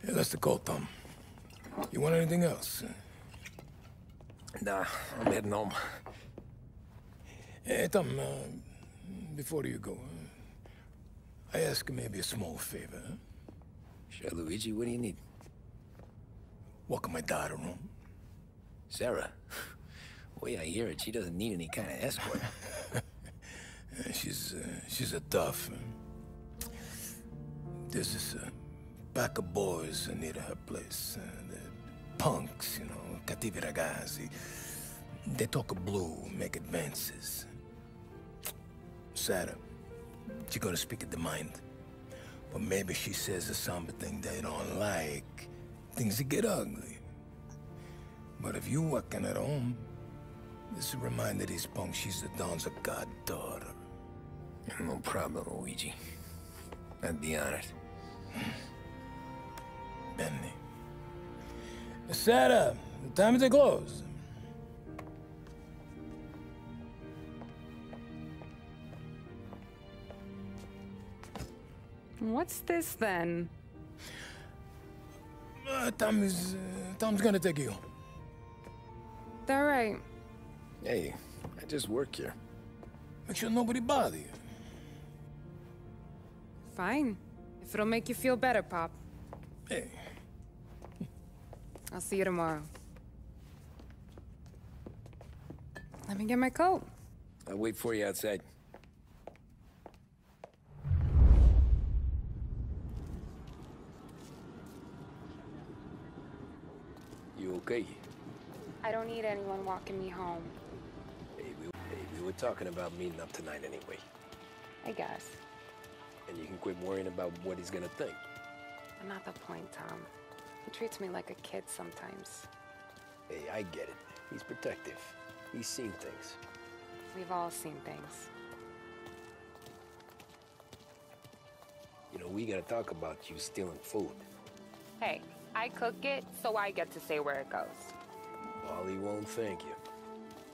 Hey, that's the call, Tom. You want anything else? Nah, I'm heading home. Hey, Tom, before you go, I ask maybe a small favor. Huh? Sure, Luigi, what do you need? Walk my daughter home. Sarah? Way I hear it, she doesn't need any kind of escort. She's a tough. There's this pack of boys near her place. The punks, you know, cattivi ragazzi. They talk blue, make advances. Sarah, she gonna speak at the mind. But maybe she says something they don't like. Things that get ugly. But if you walking at home, this reminder these punks she's the Don's a goddaughter. No problem, Luigi. I'd be honored. Benny. Sarah, the time to close. What's this then? Tom's gonna take you. All right. Hey, I just work here. Make sure nobody bother you. Fine. If it'll make you feel better, Pop. Hey. I'll see you tomorrow. Let me get my coat. I'll wait for you outside. You okay? I don't need anyone walking me home. Hey, we were talking about meeting up tonight anyway. I guess. And you can quit worrying about what he's gonna think. But not the point, Tom. He treats me like a kid sometimes. Hey, I get it. He's protective. He's seen things. We've all seen things. You know, we gotta talk about you stealing food. Hey, I cook it, so I get to say where it goes. Wally won't thank you.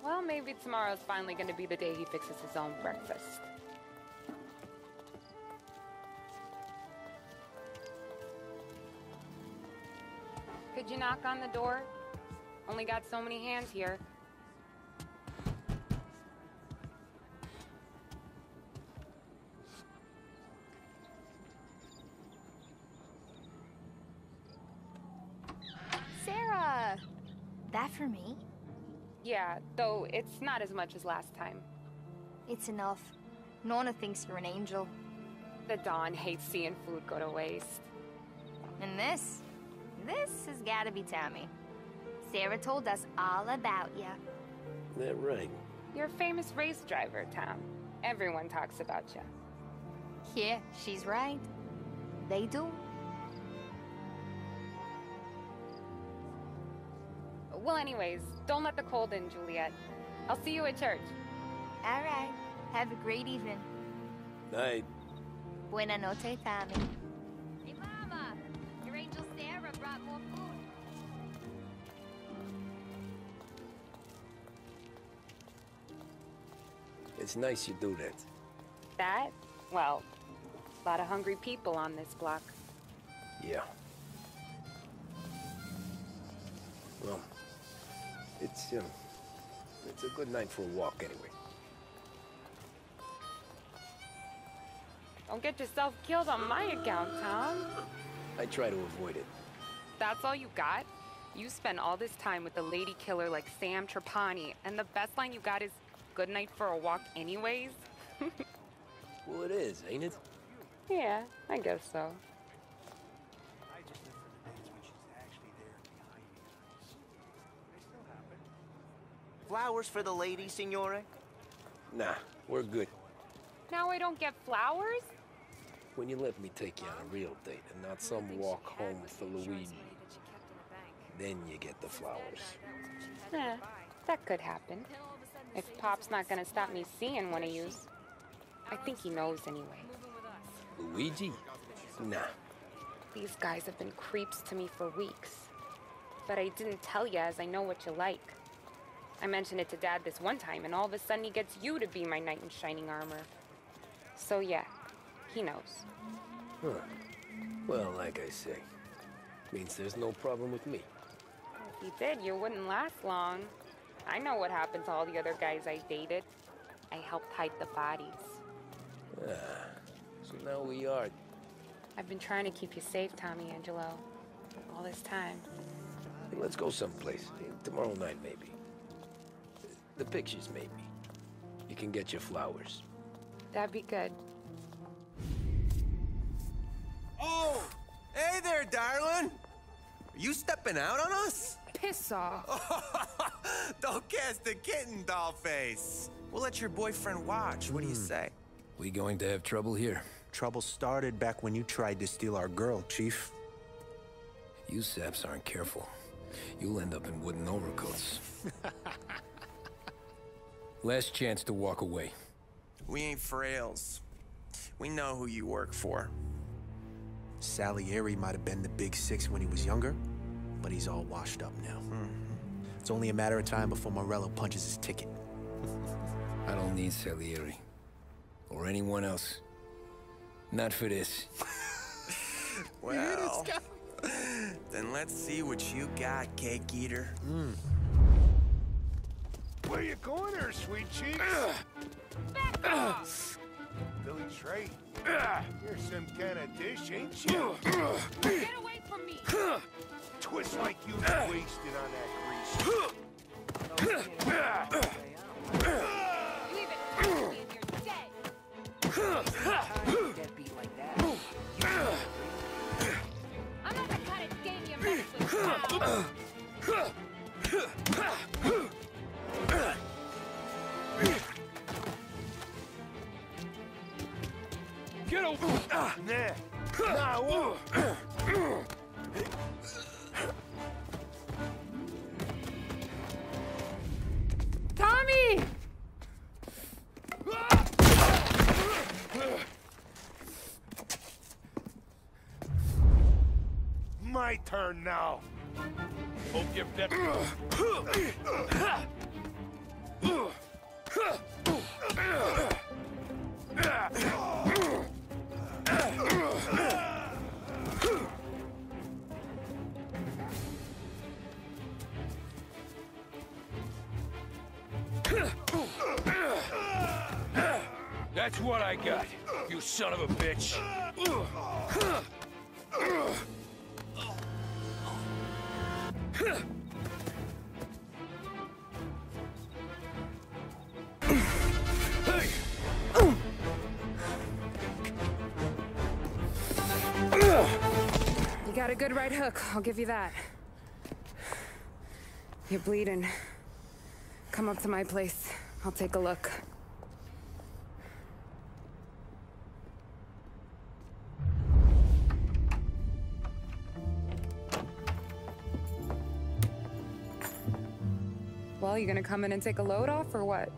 Well, maybe tomorrow's finally gonna be the day he fixes his own breakfast. Could you knock on the door? Only got so many hands here. Sarah! That for me? Yeah, though it's not as much as last time. It's enough. Nonna thinks you're an angel. The Dawn hates seeing food go to waste. And this has gotta be Tammy. Sarah told us all about ya. That right? You're a famous race driver, Tom. Everyone talks about you. Yeah, she's right. They do. Well, anyways, don't let the cold in, Juliet. I'll see you at church. All right. Have a great evening. Night. Buena noche, Tammy. Hey, Mama! Your angel Sarah brought more food. It's nice you do that. That? Well, a lot of hungry people on this block. Yeah. Well, it's a good night for a walk anyway. Don't get yourself killed on my account, Tom. I try to avoid it. That's all you got? You spend all this time with a lady killer like Sam Trapani, and the best line you got is, "Good night for a walk anyways"? Well, it is, ain't it? Yeah, I guess so. Flowers for the lady, signore? Nah, we're good. Now I don't get flowers? When you let me take you on a real date and not some walk home for Luigi, then you get the flowers. Eh, that could happen. If Pop's not gonna stop me seeing one of yous. I think he knows anyway. Luigi? Nah. These guys have been creeps to me for weeks. But I didn't tell you as I know what you like. I mentioned it to Dad this one time, and all of a sudden he gets you to be my knight in shining armor. So yeah, he knows. Huh. Well, like I say, Means there's no problem with me. If you did, you wouldn't last long. I know what happened to all the other guys I dated. I helped hide the bodies. So now we are. I've been trying to keep you safe, Tommy Angelo. All this time. Hey, let's go someplace. Tomorrow night, maybe. The pictures, maybe. You can get your flowers. That'd be good. Oh! Hey there, darling! Are you stepping out on us? Piss off. Don't cast the kitten, dollface. We'll let your boyfriend watch. What do you say? We going to have trouble here? Trouble started back when you tried to steal our girl, Chief. You saps aren't careful. You'll end up in wooden overcoats. Last chance to walk away. We ain't frails. We know who you work for. Salieri might have been the big six when he was younger, but he's all washed up now. It's only a matter of time before Morello punches his ticket. I don't need Salieri. Or anyone else. Not for this. Well, then let's see what you got, cake eater. Where you going there, sweet cheeks? Billy Trey, you're some kind of dish, ain't you? Get away from me! Twist like you was wasted on that grease. Leave it quietly and you're dead! Deadbeat like that. I'm not the kind of game you mess with now. Get over! Nah. Nah, whoa. Tommy! My turn now. Hope you're better. That's what I got, you son of a bitch. You got a good right hook, I'll give you that. You're bleeding. Come up to my place. I'll take a look. Well, you gonna come in and take a load off, or what?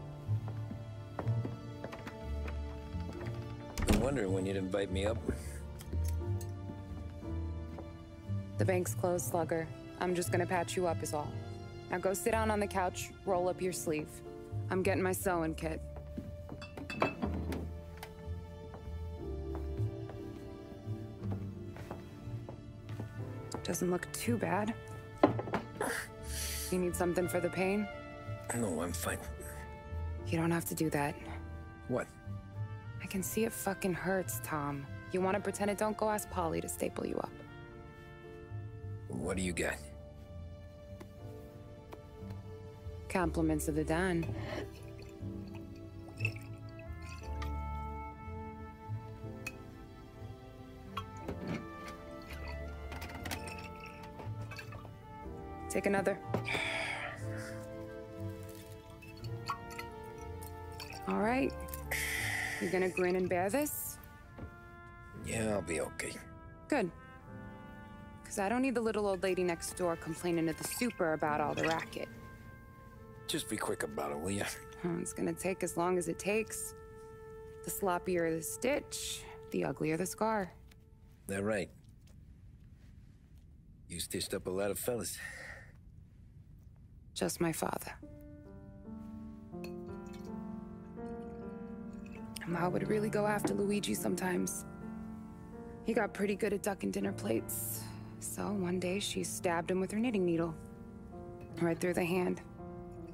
Been wondering when you'd invite me up. The bank's closed, Slugger. I'm just gonna patch you up is all. Now go sit down on the couch, roll up your sleeve. I'm getting my sewing kit. Doesn't look too bad. You need something for the pain? No, I'm fine. You don't have to do that. What? I can see it fucking hurts, Tom. You want to pretend it don't go ask Polly to staple you up. What do you got? Compliments of the Don. Take another. All right. You gonna grin and bear this? Yeah, I'll be okay. Good. Because I don't need the little old lady next door complaining to the super about all the racket. Just be quick about it, will ya? It's gonna take as long as it takes. The sloppier the stitch, the uglier the scar. That right. You stitched up a lot of fellas. Just my father. Ma would really go after Luigi sometimes. He got pretty good at ducking dinner plates. So one day she stabbed him with her knitting needle. Right through the hand.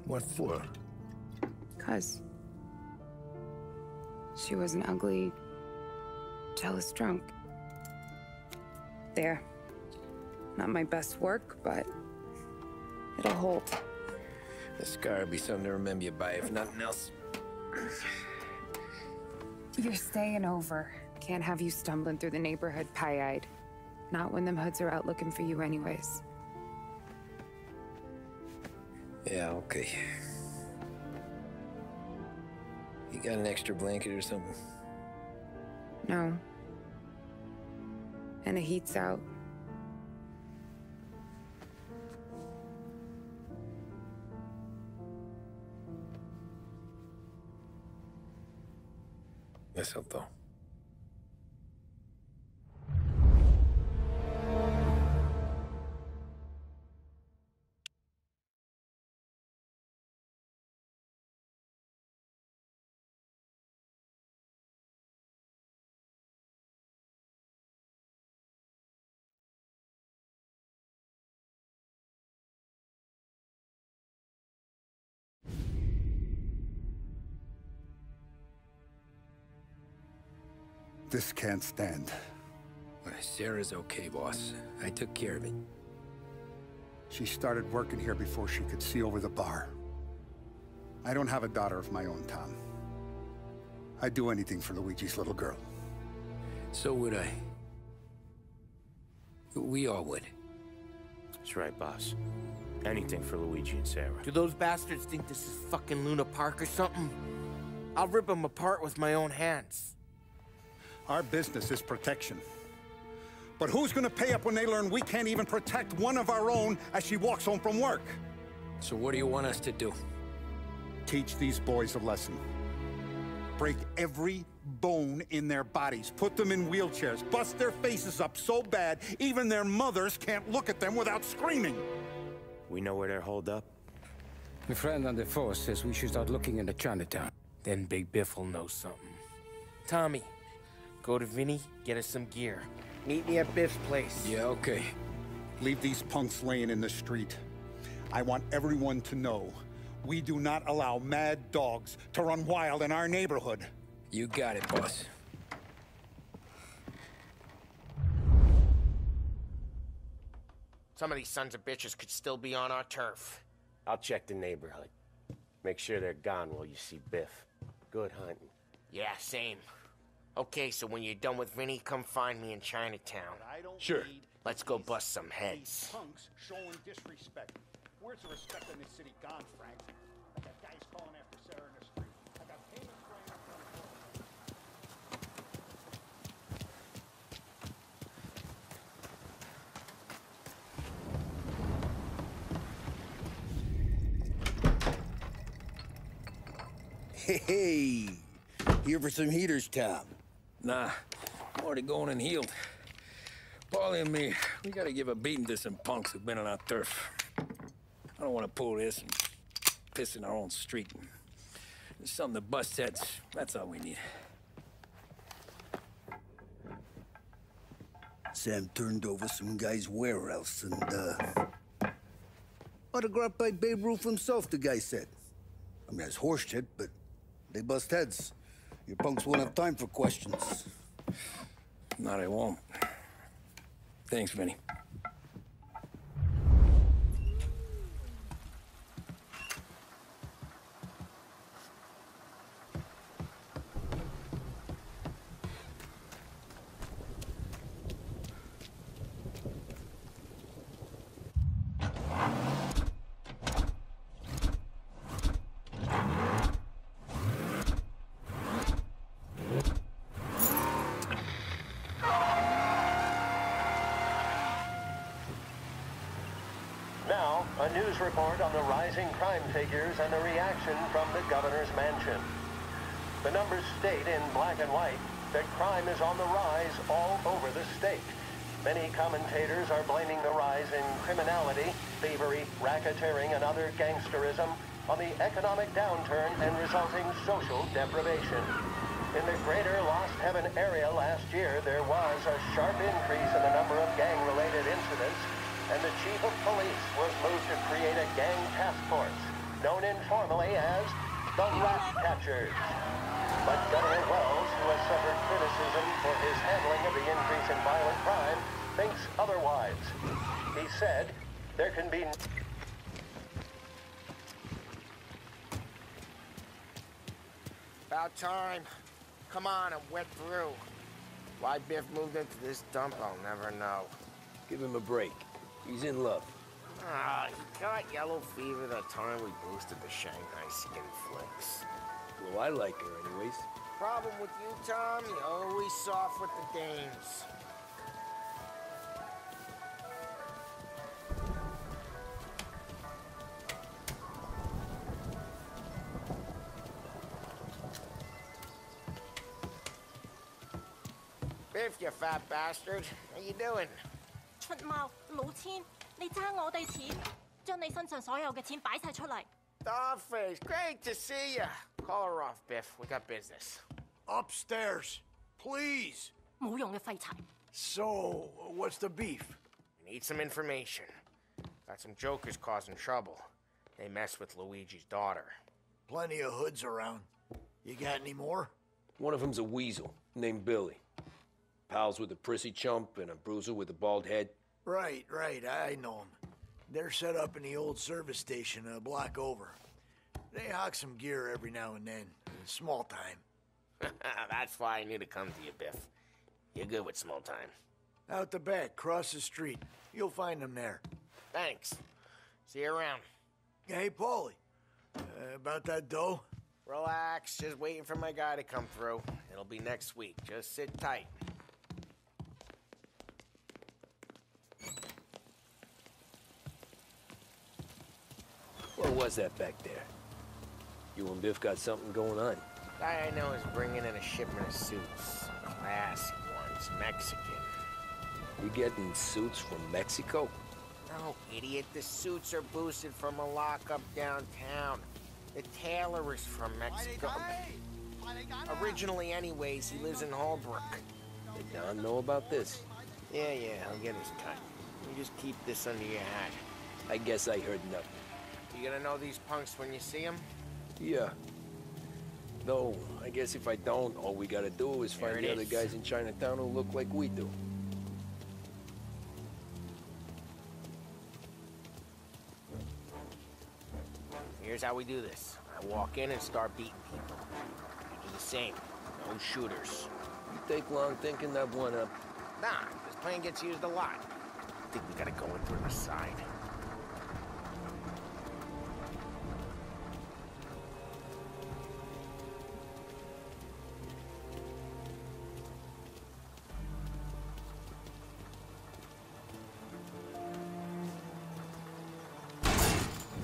What for? 'Cause she was an ugly, jealous drunk. There. Not my best work, but it'll hold. The scar will be something to remember you by, if nothing else. You're staying over. Can't have you stumbling through the neighborhood pie-eyed. Not when them hoods are out looking for you anyways. Yeah, okay. You got an extra blanket or something? No. And the heat's out. Eso todo. This can't stand. Sarah's okay, boss. I took care of it. She started working here before she could see over the bar. I don't have a daughter of my own, Tom. I'd do anything for Luigi's little girl. So would I. We all would. That's right, boss. Anything for Luigi and Sarah. Do those bastards think this is fucking Luna Park or something? I'll rip them apart with my own hands. Our business is protection. But who's gonna pay up when they learn we can't even protect one of our own as she walks home from work? So what do you want us to do? Teach these boys a lesson. Break every bone in their bodies, put them in wheelchairs, bust their faces up so bad even their mothers can't look at them without screaming. We know where they're holed up. My friend on the force says we should start looking into Chinatown. Then Big Biff will know something. Tommy, go to Vinny, get us some gear. Meet me at Biff's place. Yeah, okay. Leave these punks laying in the street. I want everyone to know we do not allow mad dogs to run wild in our neighborhood. You got it, boss. Some of these sons of bitches could still be on our turf. I'll check the neighborhood. Make sure they're gone while you see Biff. Good hunting. Yeah, same. Okay, so when you're done with Vinny, come find me in Chinatown. Sure. Let's go bust some heads. Punks showing disrespect. Where's the respect in this city gone, Frank? I got guys calling after Sarah in the street. I got payments going up on the floor. Hey, here for some heaters, Tom? Nah, I'm already going and healed. Paulie and me, we gotta give a beating to some punks who've been on our turf. I don't want to pull this and piss in our own street. There's something to bust heads. That's all we need. Sam turned over some guy's warehouse and, autographed by Babe Ruth himself, the guy said. I mean, that's horse shit, but they bust heads. Your punks won't have time for questions. Not I won't. Thanks, Vinny. A news report on the rising crime figures and the reaction from the governor's mansion. The numbers state in black and white that crime is on the rise all over the state. Many commentators are blaming the rise in criminality, thievery, racketeering, and other gangsterism on the economic downturn and resulting social deprivation. In the greater Lost Heaven area last year, there was a sharp increase in the number of gang-related incidents, and the chief of police was moved to create a gang task force, known informally as the Rat Catchers. But Governor Wells, who has suffered criticism for his handling of the increase in violent crime, thinks otherwise. He said, there can be... About time. Come on, I'm wet through. Why Biff moved into this dump, I'll never know. Give him a break. He's in love. Ah, he got yellow fever the time we boosted the Shanghai skin flicks. Well, I like her anyways. Problem with you, Tom, you're always soft with the dames. Biff, you fat bastard. How you doing? 出貓，老千，你爭我哋錢，將你身上所有嘅錢擺晒出嚟。Dollface, great to see you. Call her off, Biff. We got business. Upstairs, please. 冇用嘅廢柴。So, what's the beef? We need some information. Got some jokers causing trouble. They mess with Luigi's daughter. Plenty of hoods around. You got any more? One of them's a weasel named Billy. Pals with a prissy chump and a bruiser with a bald head. Right, I know them. They're set up in the old service station a block over. They hawk some gear every now and then. Small time. That's why I knew to come to you, Biff. You're good with small time. Out the back, cross the street. You'll find them there. Thanks. See you around. Hey, Paulie. About that dough? Relax. Just waiting for my guy to come through. It'll be next week. Just sit tight. What was that back there? You and Biff got something going on. Guy I know is bringing in a shipment of suits. Classy ones, Mexican. You getting suits from Mexico? No, idiot. The suits are boosted from a lockup downtown. The tailor is from Mexico. Originally, anyways, he lives in Holbrook. Did Don know about this? Yeah, I'll get his cut. You just keep this under your hat. I guess I heard nothing. You gonna know these punks when you see them? Yeah. Though, I guess if I don't, all we gotta do is find the other guys in Chinatown who look like we do. Here's how we do this. I walk in and start beating people. You do the same. No shooters. You take long thinking that one up? Nah, this plan gets used a lot. I think we gotta go in through the side.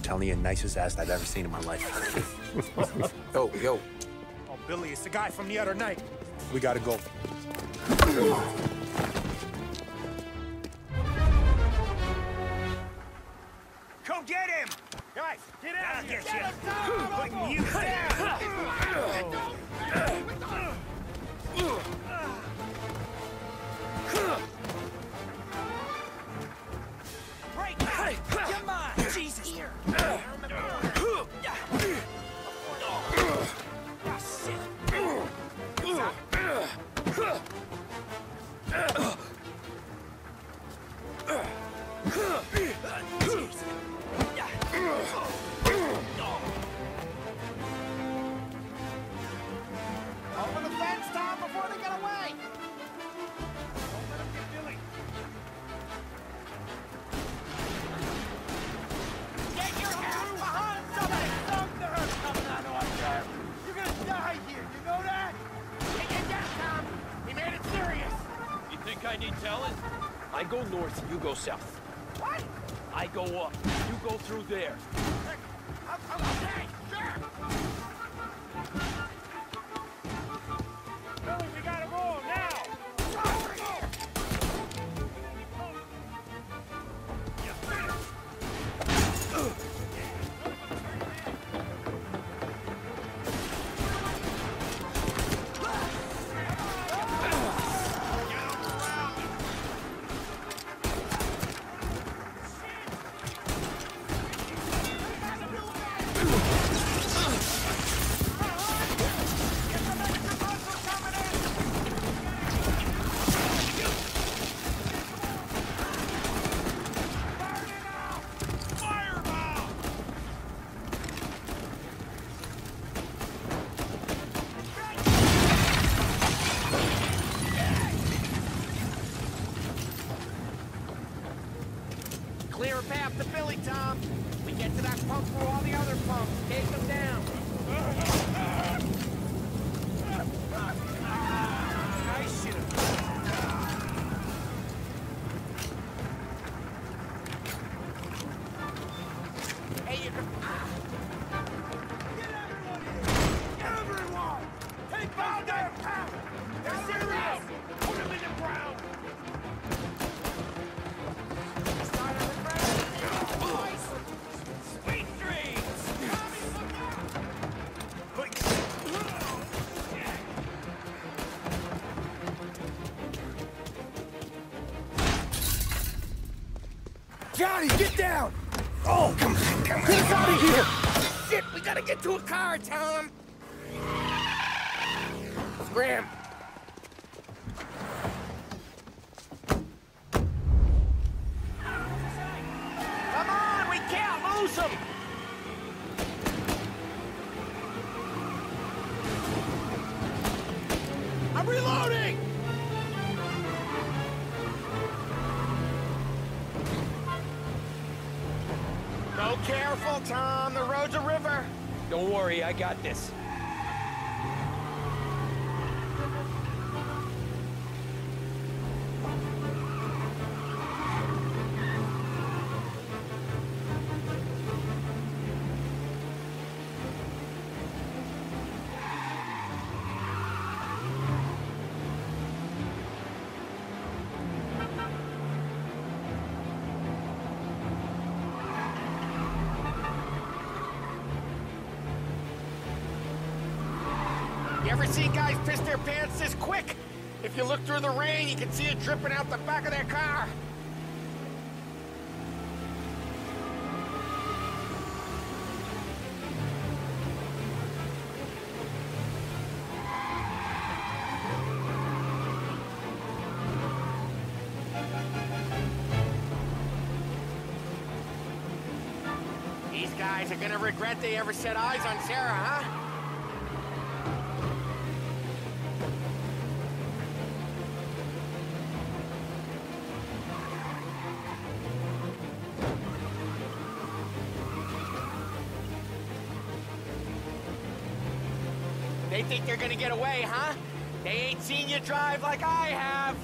Telling you, nicest ass I've ever seen in my life. Yo. Oh, Billy, it's the guy from the other night. We gotta go. Come get him! Guys, get out of here! Putting you down! Break! Come on! Jesus! Here! Open the fence, Tom, before they get away! Don't let him get Billy. Get your ass behind somebody! Thunder's coming out of there. You're gonna die here, you know that? Get down, Tom! We made it serious! You think I need telling? I go north, you go south. What? I go up, you go through there. Okay, sure! Billy, we gotta roll now! Over here! that pump for all the other pumps. Take them down. Nice shit. Hey, you can... Get everyone! Take down their power! They're serious! Put them in the ground! Sweet dreams! Johnny, get down! Oh, come on. Get us out of here! Shit, we gotta get to a car, Tom! Scram! Come on, we can't lose him! I'm reloading! Go careful, Tom. The road's a river. Don't worry, I got this. You ever see guys piss their pants this quick? If you look through the rain, you can see it dripping out the back of their car. These guys are gonna regret they ever set eyes on Sarah, huh? They think they're gonna get away, huh? They ain't seen you drive like I have.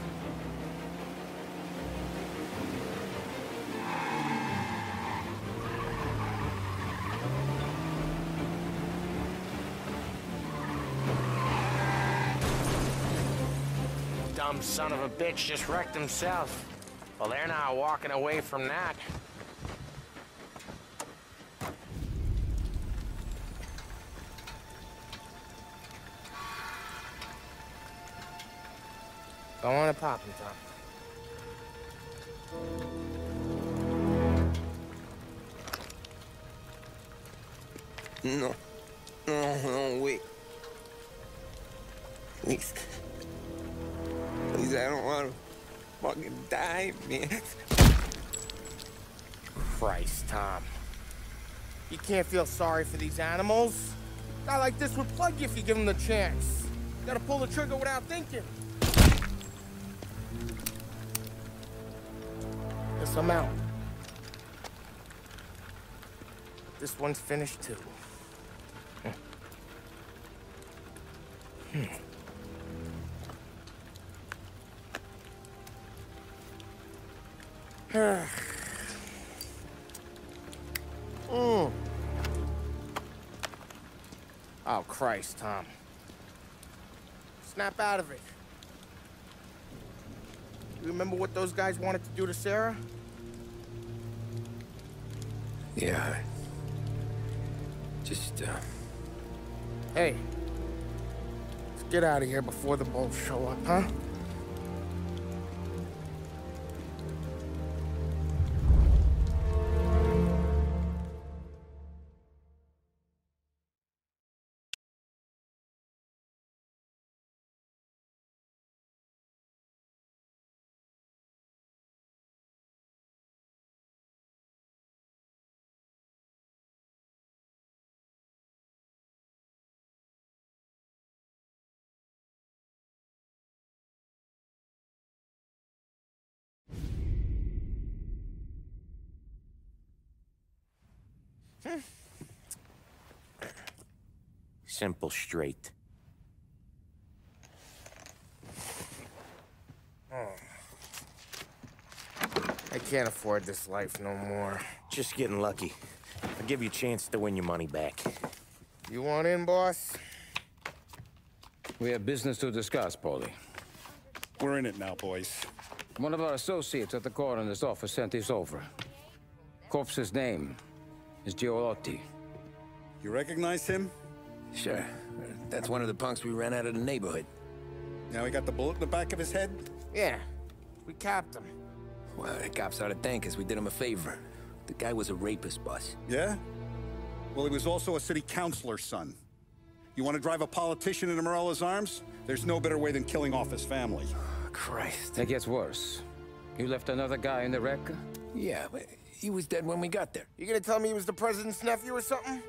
Dumb son of a bitch just wrecked himself. Well, they're not walking away from that. Go on and pop him, Tom. No. No, wait. Please. Please, I don't want to fucking die, man. Christ, Tom. You can't feel sorry for these animals. A guy like this would plug you if you give him the chance. You gotta pull the trigger without thinking. Guess I'm out. This one's finished too. Oh, Christ, Tom. Snap out of it. You remember what those guys wanted to do to Sarah? Yeah. Just, Hey. Let's get out of here before the bulls show up, huh? Simple, straight. I can't afford this life no more. Just getting lucky. I'll give you a chance to win your money back. You want in, boss? We have business to discuss, Paulie. We're in it now, boys. One of our associates at the coroner's office sent this over. Corpse's name is Giolotti. You recognize him? Sure. That's one of the punks we ran out of the neighborhood. Now he got the bullet in the back of his head? Yeah. We capped him. Well, the cops ought to thank us. We did him a favor. The guy was a rapist, boss. Yeah? Well, he was also a city councilor's son. You want to drive a politician into Morella's arms? There's no better way than killing off his family. Oh, Christ. It gets worse. You left another guy in the wreck? Yeah, but he was dead when we got there. You gonna tell me he was the president's nephew or something?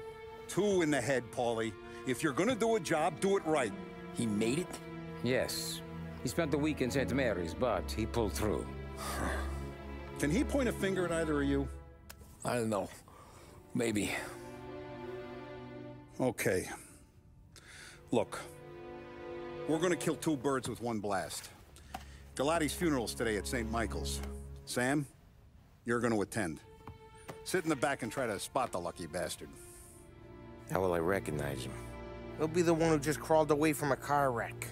2 in the head, Paulie. If you're gonna do a job, do it right. He made it? Yes. He spent the week in St. Mary's, but he pulled through. Can he point a finger at either of you? I don't know. Maybe. Okay. Look. We're gonna kill 2 birds with 1 blast. Galati's funeral's today at St. Michael's. Sam, you're gonna attend. Sit in the back and try to spot the lucky bastard. How will I recognize him? He'll be the one who just crawled away from a car wreck.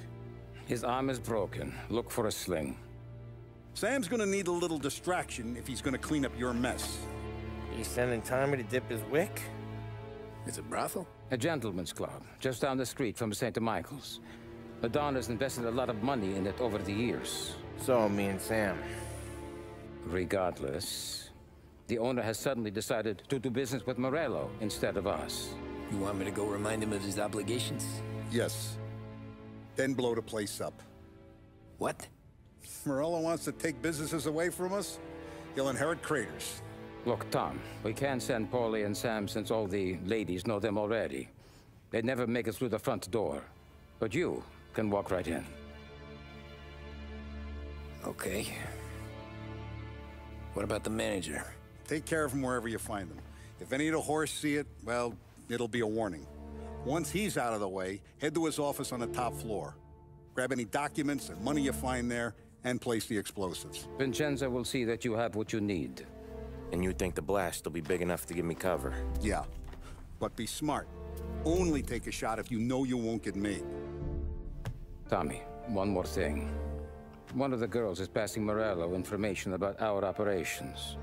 His arm is broken. Look for a sling. Sam's gonna need a little distraction if he's gonna clean up your mess. He's sending Tommy to dip his wick? It's a brothel? A gentleman's club, just down the street from St. Michael's. The Don has invested a lot of money in it over the years. So, me and Sam. Regardless, the owner has suddenly decided to do business with Morello instead of us. You want me to go remind him of his obligations? Yes. Then blow the place up. What? Morello wants to take businesses away from us? He'll inherit craters. Look, Tom, we can't send Paulie and Sam since all the ladies know them already. They'd never make it through the front door. But you can walk right in. Okay. What about the manager? Take care of him wherever you find him. If any of the horse see it, well, it'll be a warning. Once he's out of the way, head to his office on the top floor. Grab any documents and money you find there, and place the explosives. Vincenzo will see that you have what you need. And you think the blast will be big enough to give me cover? Yeah. But be smart. Only take a shot if you know you won't get made. Tommy, one more thing. One of the girls is passing Morello information about our operations.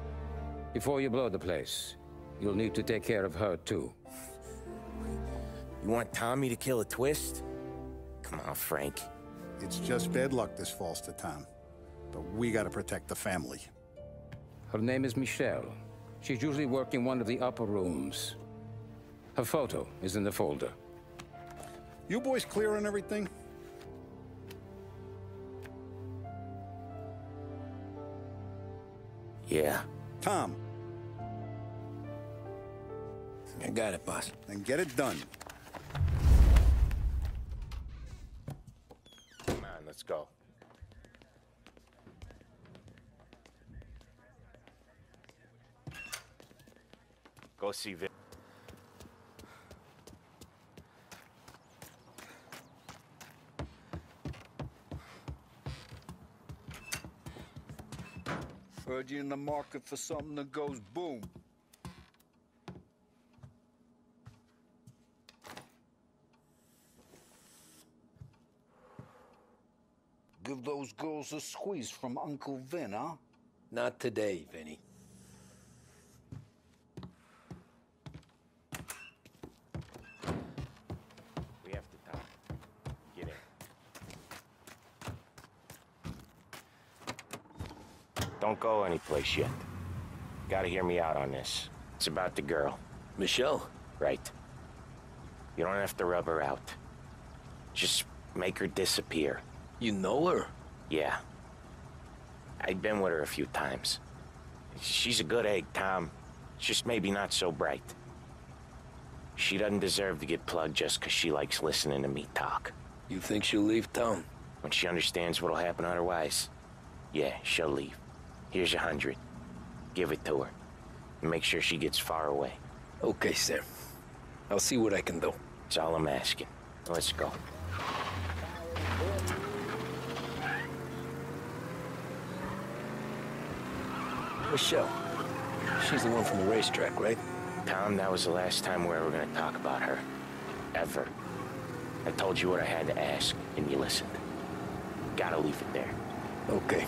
Before you blow the place, you'll need to take care of her, too. You want Tommy to kill a twist? Come on, Frank. It's just bad luck this falls to Tom. But we gotta protect the family. Her name is Michelle. She's usually working one of the upper rooms. Her photo is in the folder. You boys clear on everything? Yeah. Tom. I got it, boss. Then get it done. Come on, let's go. Go see Vic. Heard you in the market for something that goes boom. Give those girls a squeeze from Uncle Vin, huh? Not today, Vinny. We have to talk. Get in. Don't go anyplace yet. Gotta hear me out on this. It's about the girl. Michelle? Right. You don't have to rub her out. Just make her disappear. You know her? Yeah. I've been with her a few times. She's a good egg, Tom. Just maybe not so bright. She doesn't deserve to get plugged just because she likes listening to me talk. You think she'll leave town? When she understands what'll happen otherwise, yeah, she'll leave. Here's $100. Give it to her. And make sure she gets far away. Okay, sir. I'll see what I can do. That's all I'm asking. Let's go. Michelle. She's the one from the racetrack, right? Tom, that was the last time we were ever gonna talk about her. Ever. I told you what I had to ask, and you listened. Gotta leave it there. Okay.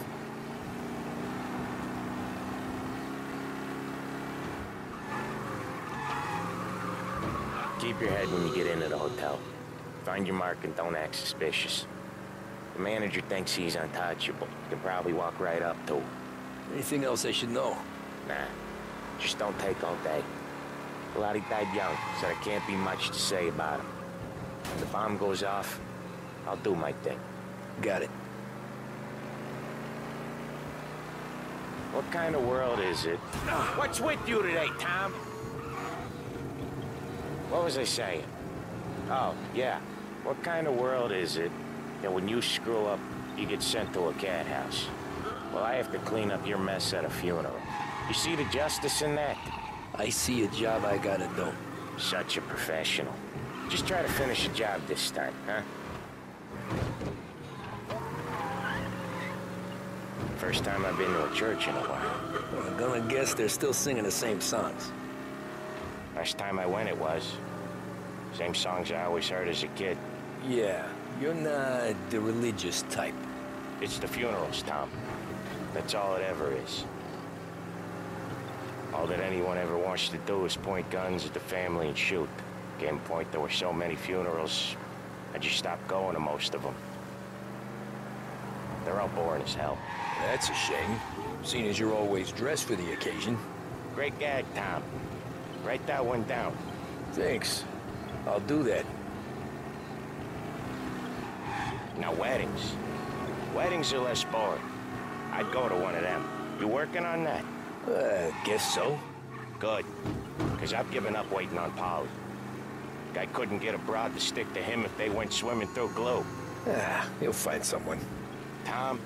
Keep your head when you get into the hotel. Find your mark and don't act suspicious. The manager thinks he's untouchable. You can probably walk right up to him. Anything else I should know? Nah. Just don't take all day. Lottie died young, so there can't be much to say about him. When the bomb goes off, I'll do my thing. Got it. What kind of world is it? What's with you today, Tom? What was I saying? Oh, yeah. What kind of world is it that when you screw up, you get sent to a cat house? Well, I have to clean up your mess at a funeral. You see the justice in that? I see a job I gotta do. Such a professional. Just try to finish the job this time, huh? First time I've been to a church in a while. Well, I'm gonna guess they're still singing the same songs. Last time I went, it was. Same songs I always heard as a kid. Yeah, you're not the religious type. It's the funerals, Tom. That's all it ever is. All that anyone ever wants to do is point guns at the family and shoot. Came a point there were so many funerals, I just stopped going to most of them. They're all boring as hell. That's a shame, seeing as you're always dressed for the occasion. Great gag, Tom. Write that one down. Thanks. I'll do that. Now, weddings. Weddings are less boring. I'd go to one of them. You working on that? Guess so. Good. Because I've given up waiting on Polly. Guy couldn't get a broad to stick to him if they went swimming through glue. He'll find someone. Tom,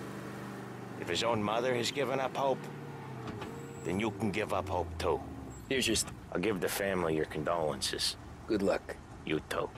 if his own mother has given up hope, then you can give up hope too. Here's just... I'll give the family your condolences. Good luck. You too.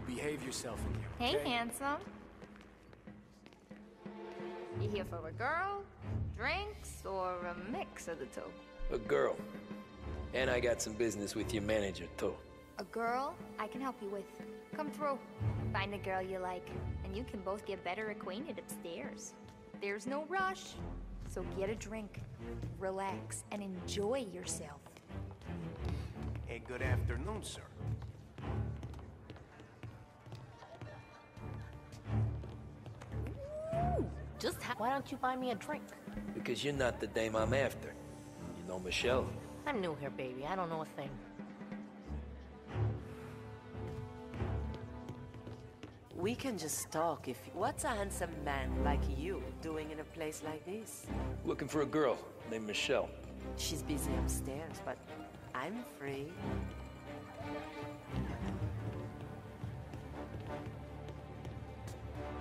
Behave yourself in here. Hey, okay? handsome. You here for a girl, drinks, or a mix of the two? A girl. And I got some business with your manager, too. A girl I can help you with. Come through. Find a girl you like, and you can both get better acquainted upstairs. There's no rush, so get a drink, relax, and enjoy yourself. Hey, good afternoon, sir. Why don't you buy me a drink? Because you're not the dame I'm after. You know Michelle? I'm new here, baby. I don't know a thing. We can just talk if... What's a handsome man like you doing in a place like this? Looking for a girl named Michelle. She's busy upstairs, but I'm free.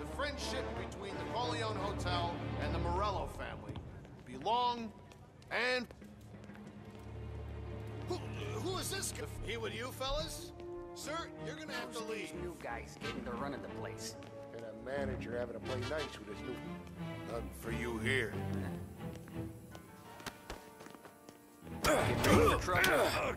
The friendship between the Corleone Hotel and the Morello family belong and... Who is this? He with you, fellas? Sir, you're gonna have to leave. New guys getting the run of the place. And a manager having to play nice with his new... Nothing for you here. Get ready for trouble.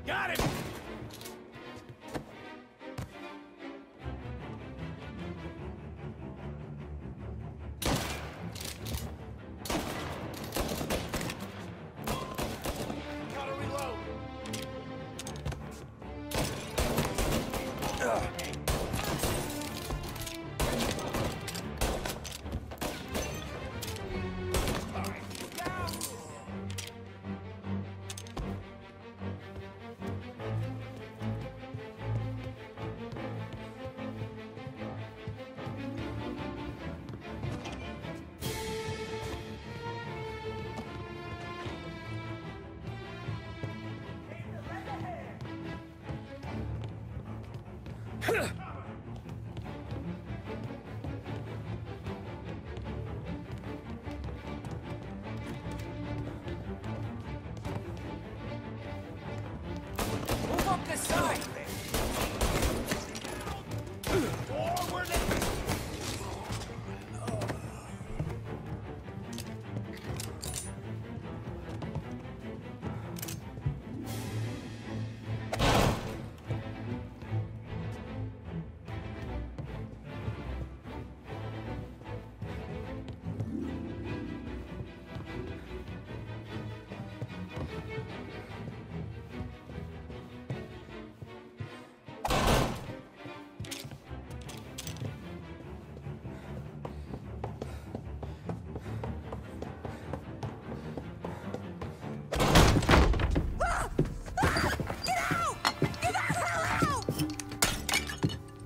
Got him! Gotta reload! Move up the side! Forward and...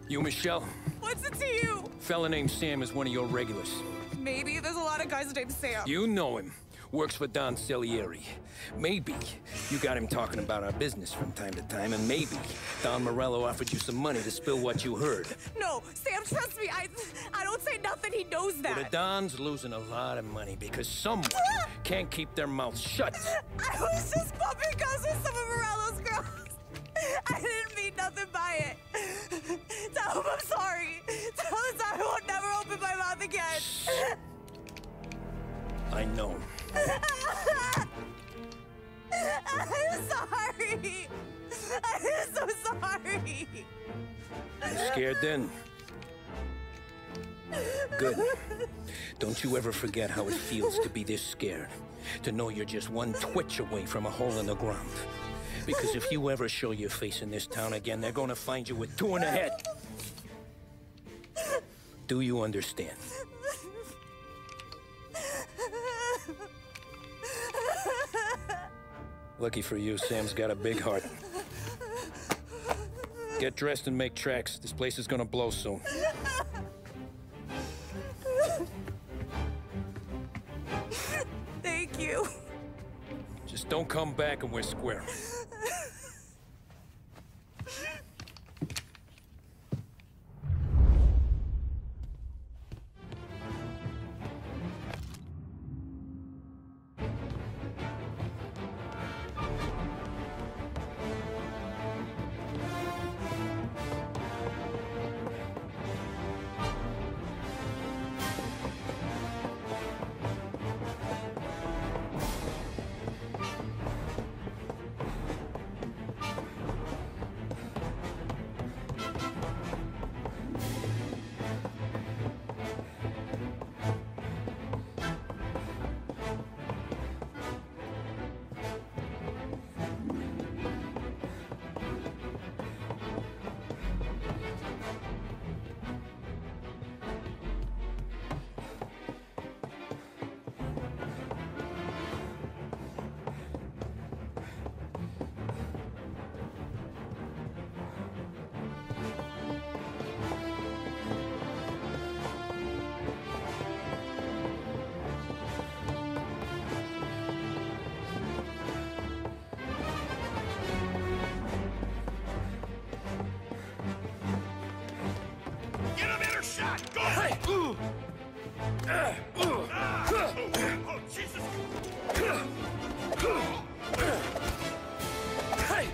You, Michelle? What's it to you? Fella named Sam is one of your regulars. Maybe there's a lot of guys named Sam. You know him. Works for Don Salieri. Maybe you got him talking about our business from time to time, and maybe Don Morello offered you some money to spill what you heard. No, Sam, trust me. I don't say nothing. He knows that. Well, the Don's losing a lot of money because someone can't keep their mouth shut. I was just bumping guns with some of Morello's girls. I didn't mean nothing by it. Tell him I'm sorry. Tell him I won't never open my mouth again. I know. I'm sorry. I'm so sorry. You scared then? Good. Don't you ever forget how it feels to be this scared. To know you're just one twitch away from a hole in the ground. Because if you ever show your face in this town again, they're gonna find you with two in the head. Do you understand? Lucky for you, Sam's got a big heart. Get dressed and make tracks. This place is gonna blow soon. Thank you. Just don't come back and we're square. Get a better shot! Go! Hey! Oh, Jesus! Hey!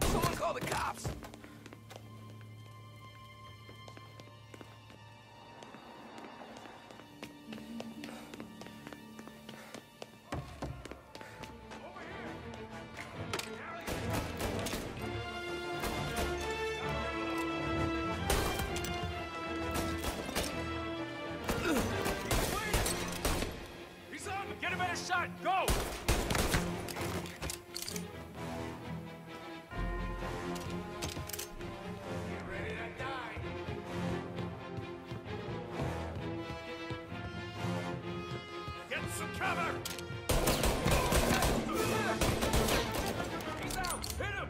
Someone call the cops! He's up! Get a better shot! Go! Get ready to die! Get some cover! He's out! Hit him!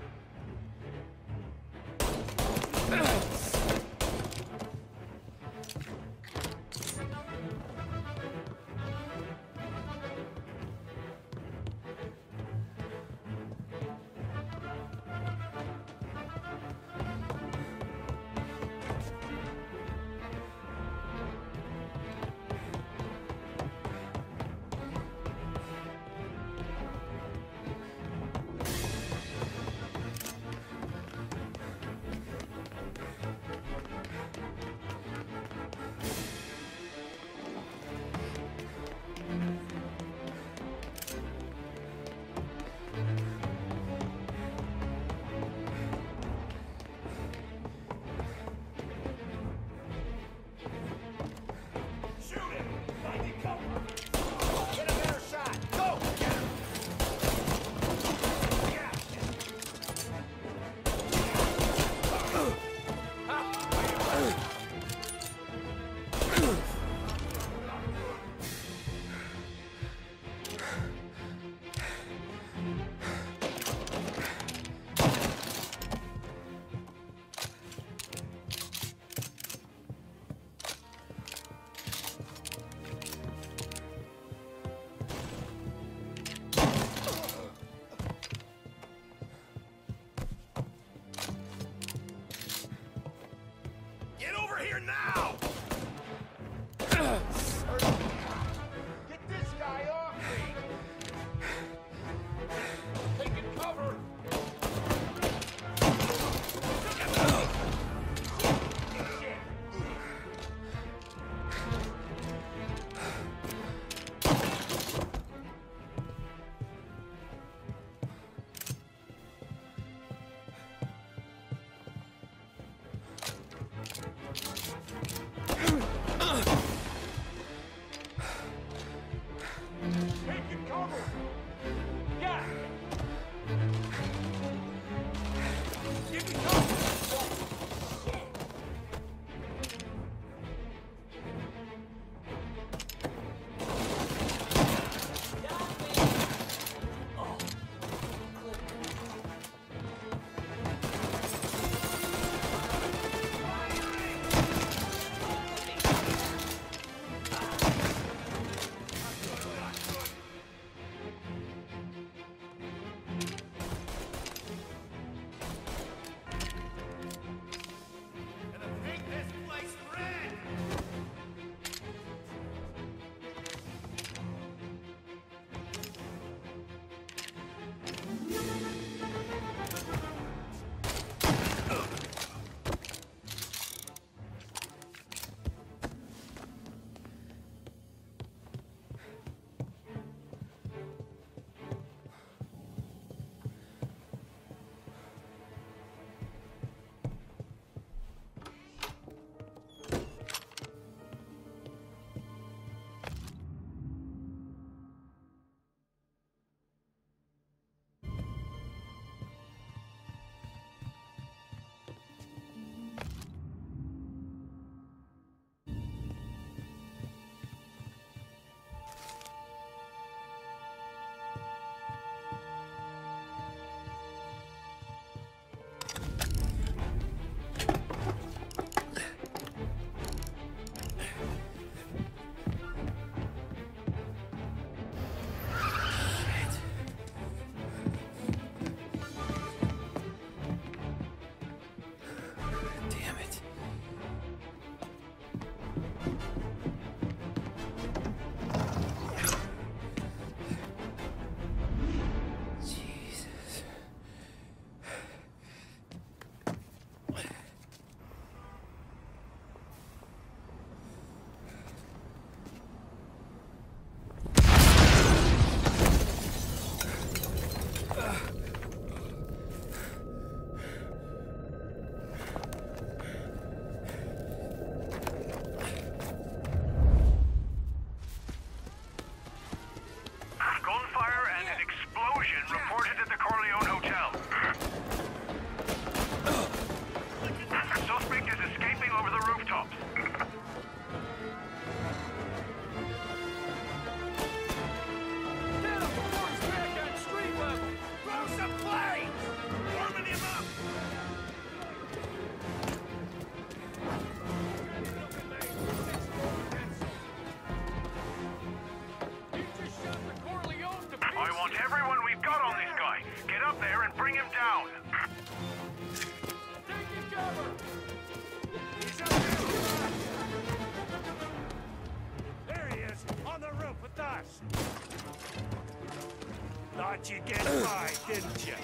Get over here now! thought you'd get by, didn't you?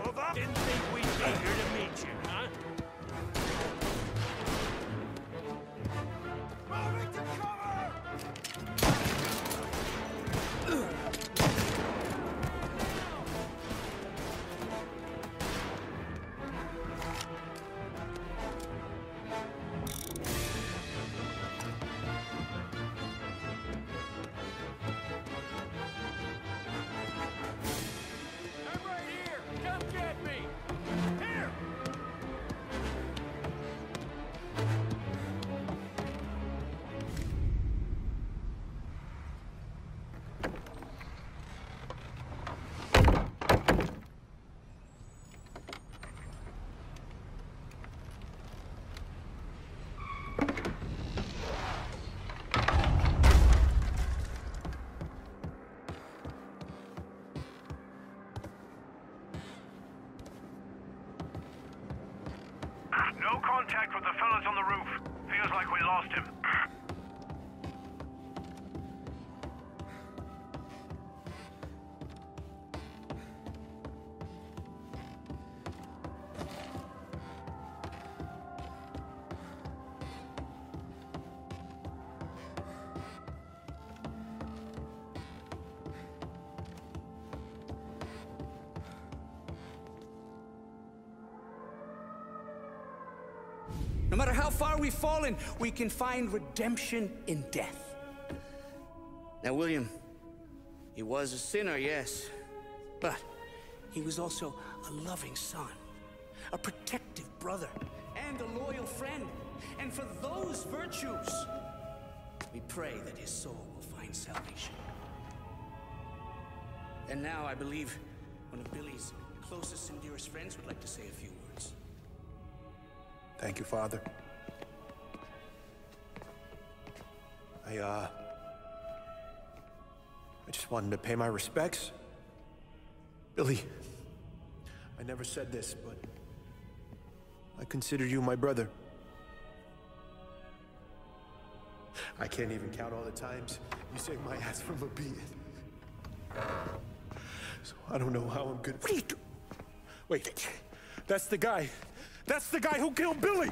Move up. Didn't think we'd be here to meet you, huh? Moving to cover! No contact with the fellas on the roof. Feels like we lost him. No matter how far we've fallen, we can find redemption in death. Now, William, he was a sinner, yes, but he was also a loving son, a protective brother, and a loyal friend. And for those virtues, we pray that his soul will find salvation. And now I believe one of Billy's closest and dearest friends would like to say a few words. Thank you, Father. I just wanted to pay my respects. Billy, I never said this, but I consider you my brother. I can't even count all the times you saved my ass from a beating. So I don't know how I'm gonna... What are you doing? Wait, that's the guy. That's the guy who killed Billy!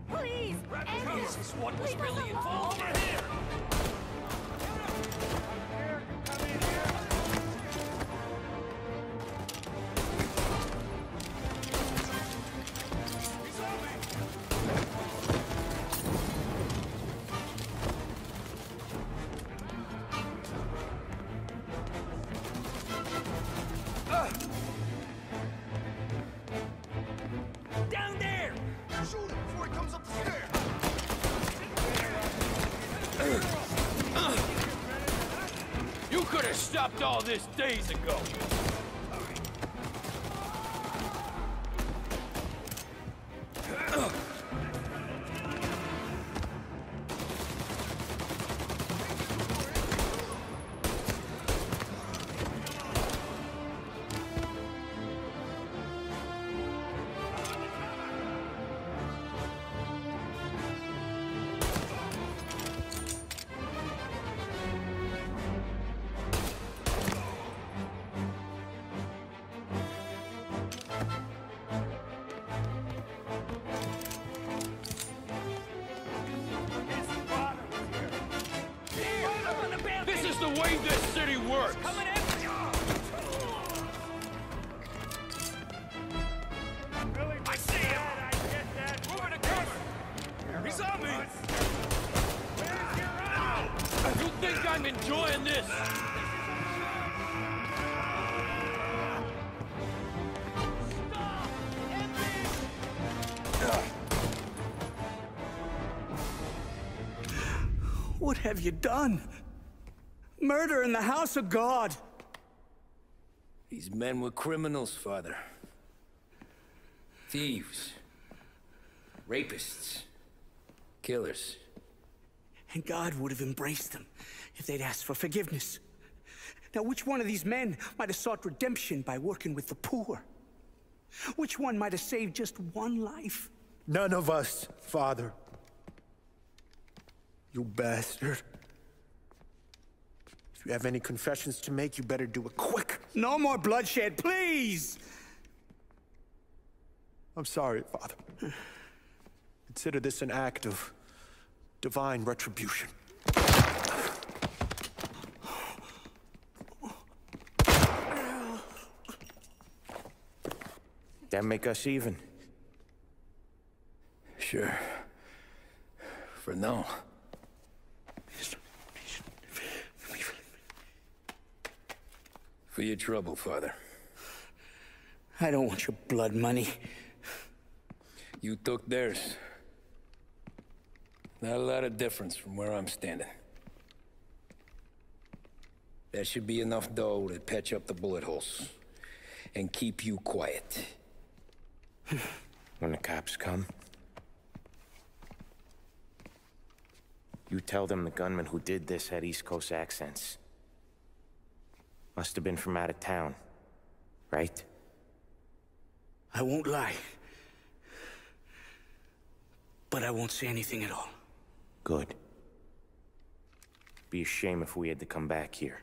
Please! Jesus, what was really involved in here? Down there! Shoot him before he comes up the stairs! You could have stopped all this days ago. This is the way this city works. Coming after you. I see him! I get that! Moving to cover! He's on me! You think I'm enjoying this? What have you done? Murder in the house of God. These men were criminals, Father. Thieves. Rapists. Killers. And God would have embraced them if they'd asked for forgiveness. Now, which one of these men might have sought redemption by working with the poor? Which one might have saved just one life None of us, Father. You bastard. If you have any confessions to make, you better do it quick. No more bloodshed, please! I'm sorry, Father. Consider this an act of divine retribution. That make us even? Sure. For now. For your trouble, Father. I don't want your blood money. You took theirs. Not a lot of difference from where I'm standing. That should be enough dough to patch up the bullet holes. And keep you quiet. When the cops come, you tell them the gunman who did this had East Coast accents. Must have been from out of town, right? I won't lie. But I won't say anything at all. Good. Be a shame if we had to come back here.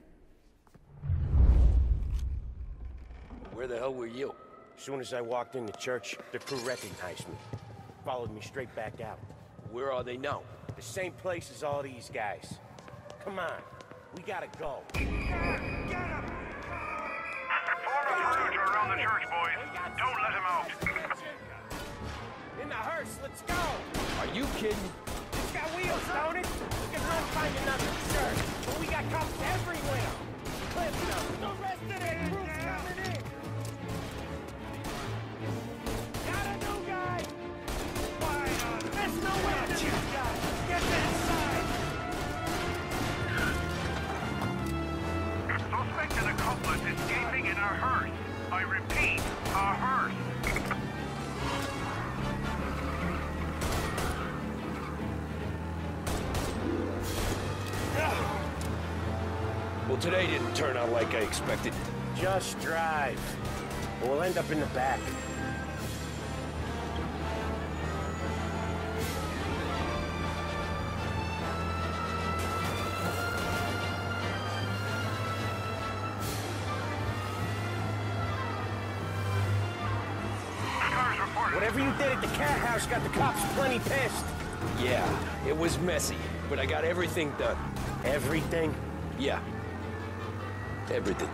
Where the hell were you? As soon as I walked in the church, the crew recognized me. Followed me straight back out. Where are they now? The same place as all these guys. Come on, we gotta go. Form a perimeter around the church, boys. Don't let him out. In the hearse, let's go! Are you kidding? It's got wheels, don't it? We can run find another church. But we got cops everywhere. Cliff, the rest of the crew's coming in. Got a new guy! There's no way to this guy! Get inside! Suspect and accomplice escaping in a hearse. I repeat, a hearse. Well, today didn't turn out like I expected. Just drive. We'll end up in the back. Whatever you did at the cat house got the cops plenty pissed. Yeah, it was messy, but I got everything done. Everything? Yeah. Everything.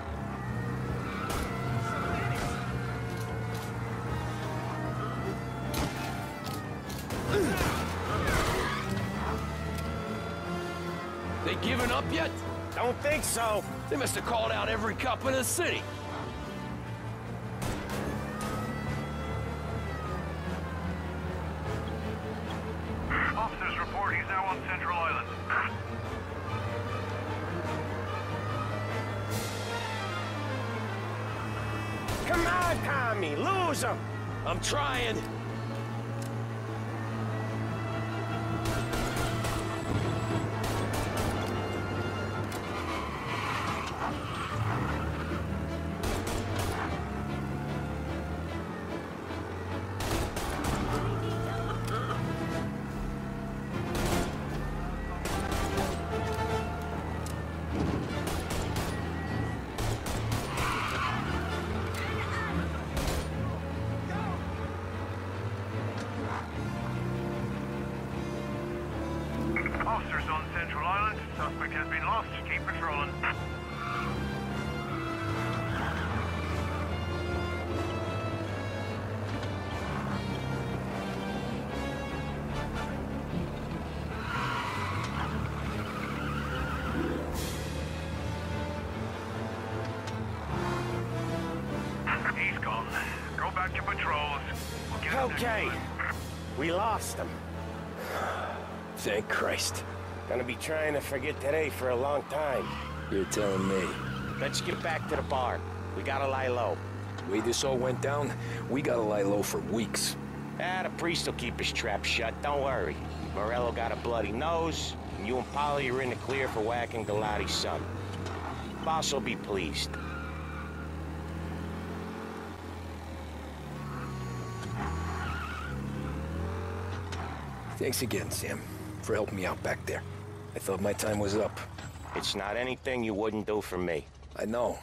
They giving up yet? Don't think so. They must have called out every cop in the city. Officers report he's now on Central Island. Come on, Tommy, lose him. I'm trying. Officers on Central Island. Suspect has been lost. Keep patrolling. He's gone. Go back to patrols. We'll get him Okay. next time. We lost him. Thank Christ. Gonna be trying to forget today for a long time. You're telling me. Let's get back to the bar. We gotta lie low. The way this all went down, we gotta lie low for weeks. The priest will keep his trap shut, don't worry. Morello got a bloody nose, and you and Polly are in the clear for whacking Galati's son. Boss will be pleased. Thanks again, Sam, for helping me out back there. I thought my time was up. It's not anything you wouldn't do for me. I know.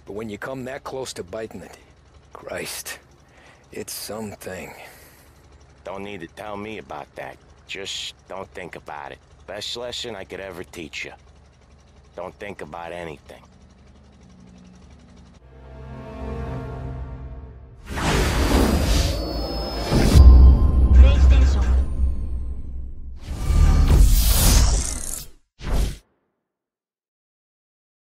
But when you come that close to biting it, Christ, it's something. Don't need to tell me about that. Just don't think about it. Best lesson I could ever teach you. Don't think about anything.